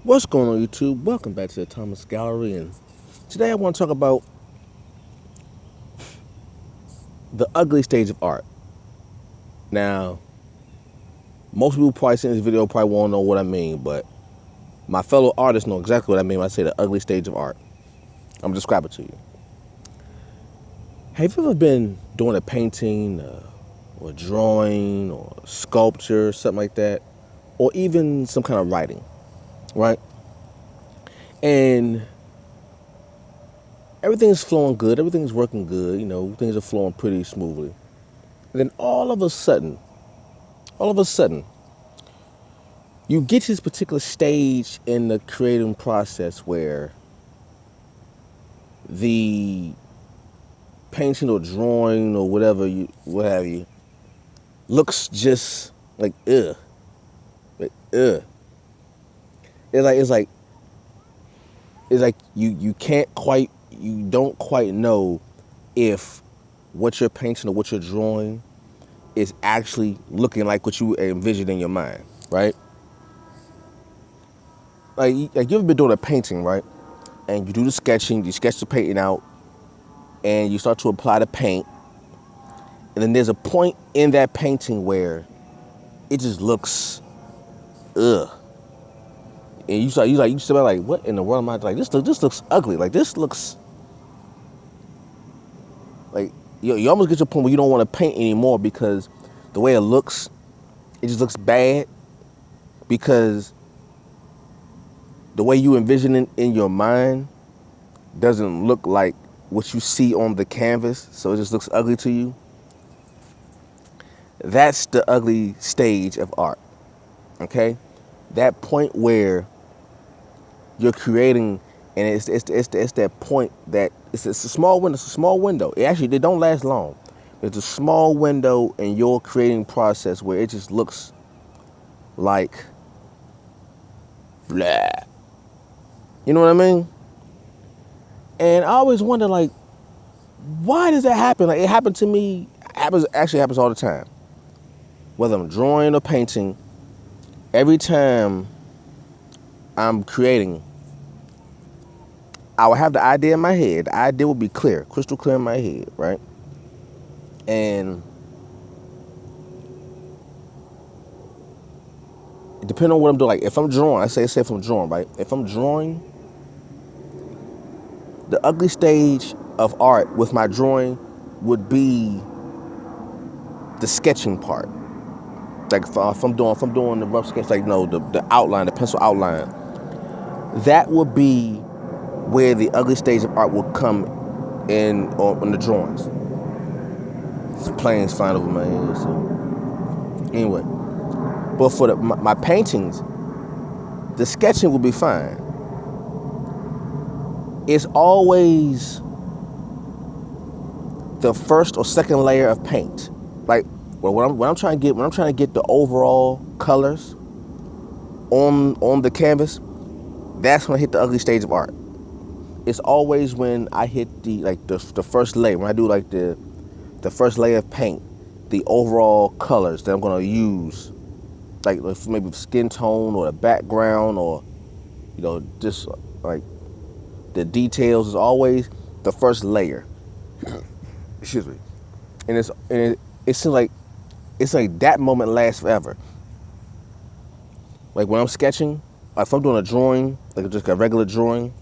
What's going on YouTube? Welcome back to the Thomas Gallery, and today I want to talk about the ugly stage of art. Now, most people probably seeing this video probably won't know what I mean, but my fellow artists know exactly what I mean when I say the ugly stage of art. I'm gonna describe it to you. Have you ever been doing a painting or drawing or sculpture, something like that, or even some kind of writing, right? And everything's flowing good, everything's working good, things are flowing pretty smoothly. And then all of a sudden, you get to this particular stage in the creating process where the painting or drawing or what have you, looks just like ugh, like ugh. It's like you don't quite know if what you're painting or what you're drawing is actually looking like what you envisioned in your mind, right? Like you ever been doing a painting, right? And you do the sketching, you sketch the painting out, and you start to apply the paint. And then there's a point in that painting where it just looks ugh. And you start like, what in the world am I like? This looks ugly. Like this looks like you almost get to a point where you don't want to paint anymore because the way it looks, it just looks bad because the way you envision it in your mind doesn't look like what you see on the canvas, so it just looks ugly to you. That's the ugly stage of art, okay? That point where you're creating, and it's that point that it's a small window. It's a small window. They don't last long. It's a small window in your creating process where it just looks like blah. You know what I mean? And I always wonder, like, why does that happen? Like, it happened to me. Actually happens all the time. Whether I'm drawing or painting, every time I'm creating, I will have the idea in my head. The idea will be clear, crystal clear in my head, right? And depending on what I'm doing, like if I'm drawing, I say if I'm drawing, right? If I'm drawing, the ugly stage of art with my drawing would be the sketching part. Like if I'm doing the rough sketch, like the outline, the pencil outline, that would be where the ugly stage of art will come in on the drawings. This plane's flying over my head. So anyway, but for my paintings, the sketching will be fine. It's always the first or second layer of paint. Like when I'm trying to get the overall colors on the canvas, that's when I hit the ugly stage of art. It's always when I hit the first layer, when I do like the first layer of paint, the overall colors that I'm gonna use, like maybe skin tone or the background or just like the details, is always the first layer. Excuse me. And it seems like that moment lasts forever. Like when I'm sketching, like if I'm doing a drawing, like just a regular drawing,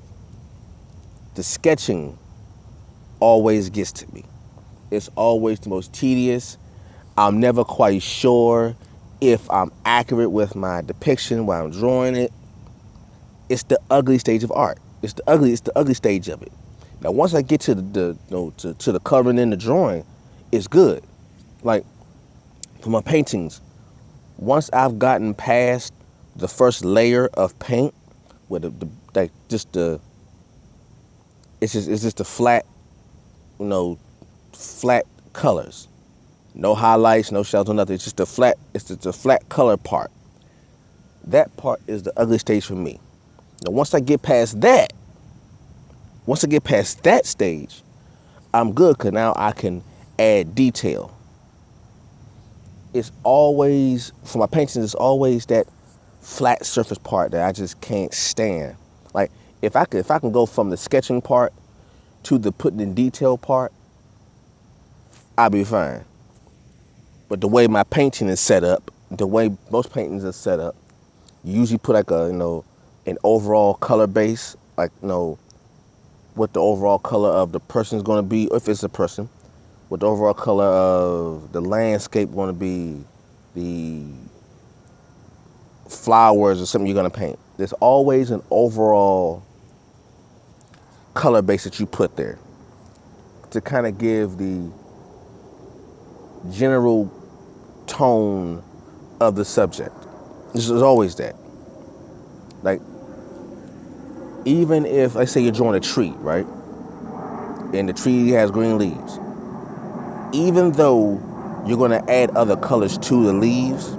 the sketching always gets to me. It's always the most tedious. I'm never quite sure if I'm accurate with my depiction while I'm drawing it. It's the ugly stage of art. It's the ugly stage of it. Now once I get to to the coloring in the drawing, it's good. Like for my paintings, once I've gotten past the first layer of paint, with it's just the flat, flat colors, no highlights, no shadows, no nothing. It's just the flat color part. That part is the ugly stage for me. Now once I get past that stage, I'm good because now I can add detail. It's always, for my paintings, it's always that flat surface part that I just can't stand. Like if I can go from the sketching part to the putting in detail part, I'll be fine. But the way my painting is set up, the way most paintings are set up, you usually put like an overall color base, like what the overall color of the person is going to be, if it's a person, what the overall color of the landscape going to be, the flowers or something you're going to paint. There's always an overall color base that you put there to kind of give the general tone of the subject. This is always that. Like, even if, let's say you're drawing a tree, right? And the tree has green leaves. Even though you're going to add other colors to the leaves,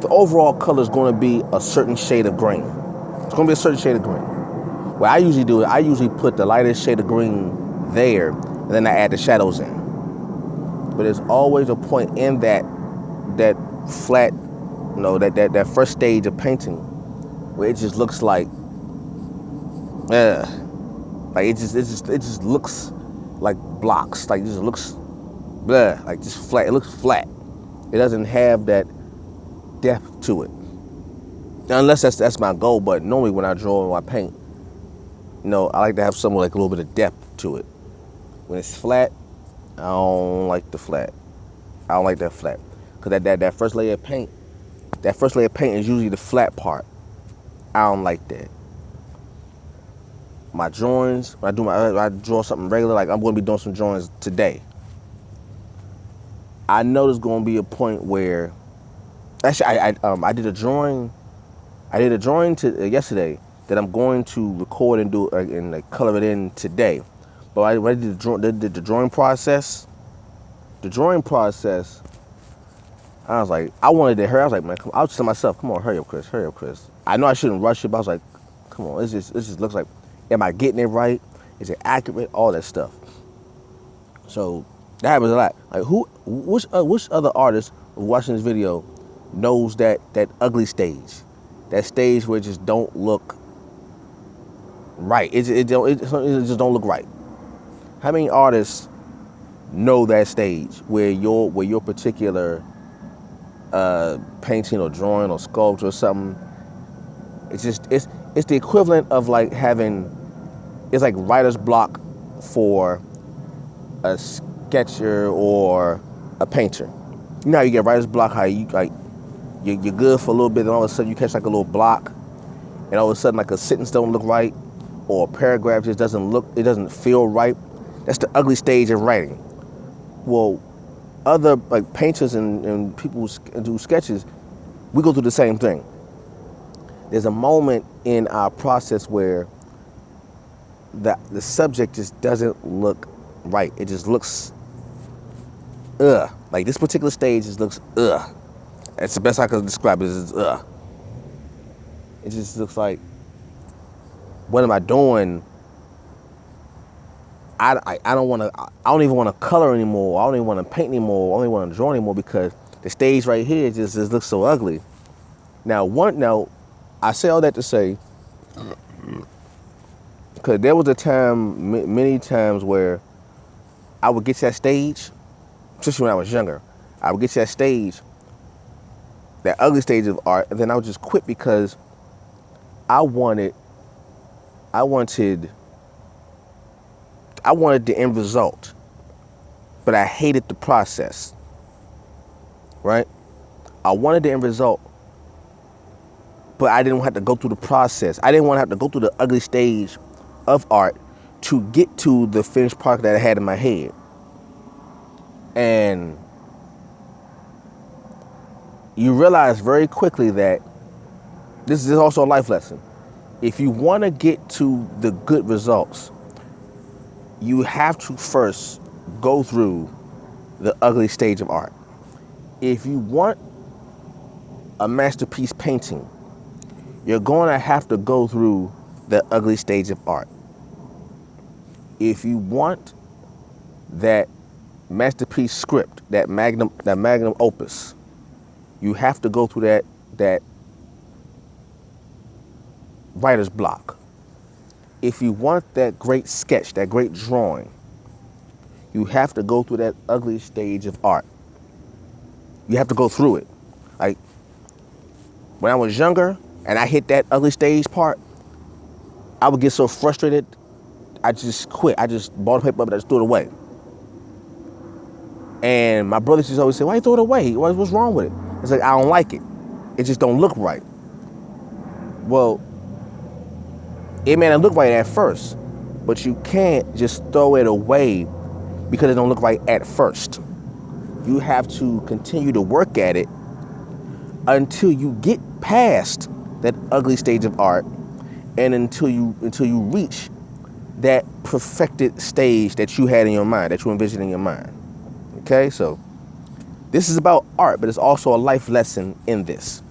the overall color is going to be a certain shade of green. It's going to be a certain shade of green. What I usually do is I usually put the lightest shade of green there, and then I add the shadows in. But there's always a point in that flat, that first stage of painting where it just looks like it just looks like blocks. Like it just looks like just flat. It looks flat. It doesn't have that depth to it. Unless that's my goal, but normally when I draw or I paint, I like to have something like a little bit of depth to it. When it's flat, I don't like the flat. I don't like that flat. Because that first layer of paint, is usually the flat part. I don't like that. My drawings, when I draw something regular, like I'm going to be doing some drawings today. I know there's going to be a point where, actually, I did a drawing. I did a drawing yesterday that I'm going to record and do and color it in today. But I did the drawing process. The drawing process, I was like, I wanted to hurry. I was like, man, I was to myself, come on, hurry up, Chris. I know I shouldn't rush it, but I was like, come on, this just looks like, am I getting it right? Is it accurate? All that stuff. So that happens a lot. Like which other artist watching this video knows that ugly stage, that stage where it just don't look right? It just don't look right. How many artists know that stage where your particular painting or drawing or sculpture or something, it's the equivalent of like having, it's like writer's block for a sketcher or a painter. You know how you get writer's block, how you like you're good for a little bit, and all of a sudden you catch like a little block, and all of a sudden like a sentence don't look right, or a paragraph just doesn't feel right. That's the ugly stage of writing. Well, other like painters and people who do sketches, we go through the same thing. There's a moment in our process where the subject just doesn't look right. It just looks like this particular stage just looks That's the best I could describe it, is It just looks like, what am I doing? I don't even want to color anymore. I don't even want to paint anymore. I don't even want to draw anymore because the stage right here just looks so ugly. Now I say all that to say, because there was a time, many times where I would get to that stage, especially when I was younger. I would get to that stage, that ugly stage of art, and then I would just quit because I wanted the end result, but I hated the process, right? I wanted the end result, but I didn't have to go through the process. I didn't want to have to go through the ugly stage of art to get to the finished product that I had in my head. And you realize very quickly that this is also a life lesson. If you want to get to the good results, you have to first go through the ugly stage of art. If you want a masterpiece painting, you're going to have to go through the ugly stage of art. If you want that masterpiece script, that magnum opus, you have to go through that writer's block. If you want that great sketch, that great drawing, you have to go through that ugly stage of art. You have to go through it. Like when I was younger and I hit that ugly stage part, I would get so frustrated, I just quit. I just bought the paper up and I just threw it away. And my brothers just always say, why you throw it away? What's wrong with it? It's like, I don't like it. It just don't look right. Well, it may not look right at first, but you can't just throw it away because it don't look right at first. You have to continue to work at it until you get past that ugly stage of art, and until you reach that perfected stage that you had in your mind, that you envisioned in your mind. Okay, so this is about art, but it's also a life lesson in this.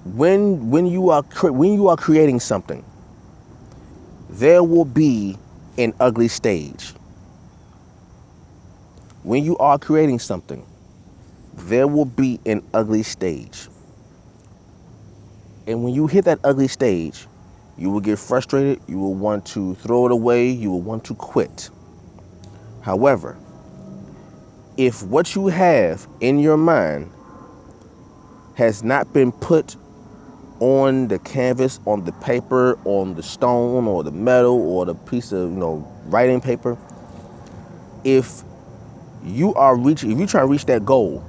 When you are creating something, there will be an ugly stage. When you are creating something, there will be an ugly stage. And when you hit that ugly stage, you will get frustrated, you will want to throw it away, you will want to quit. However, if what you have in your mind has not been put on the canvas, on the paper, on the stone or the metal or the piece of, writing paper, if you try to reach that goal,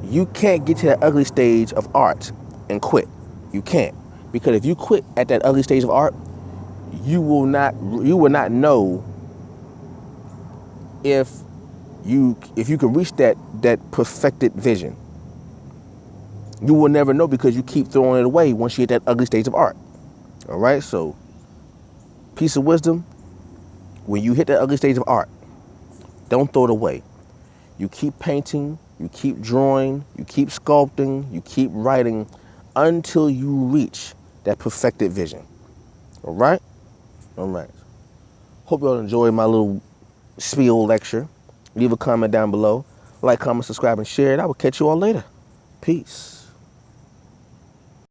you can't get to that ugly stage of art and quit. You can't. Because if you quit at that ugly stage of art, you will not know if you can reach that perfected vision. You will never know because you keep throwing it away once you hit that ugly stage of art. All right, so piece of wisdom: when you hit that ugly stage of art, don't throw it away. You keep painting, you keep drawing, you keep sculpting, you keep writing until you reach that perfected vision. All right? All right. Hope you all enjoyed my little spiel lecture. Leave a comment down below. Like, comment, subscribe, and share it. I will catch you all later. Peace.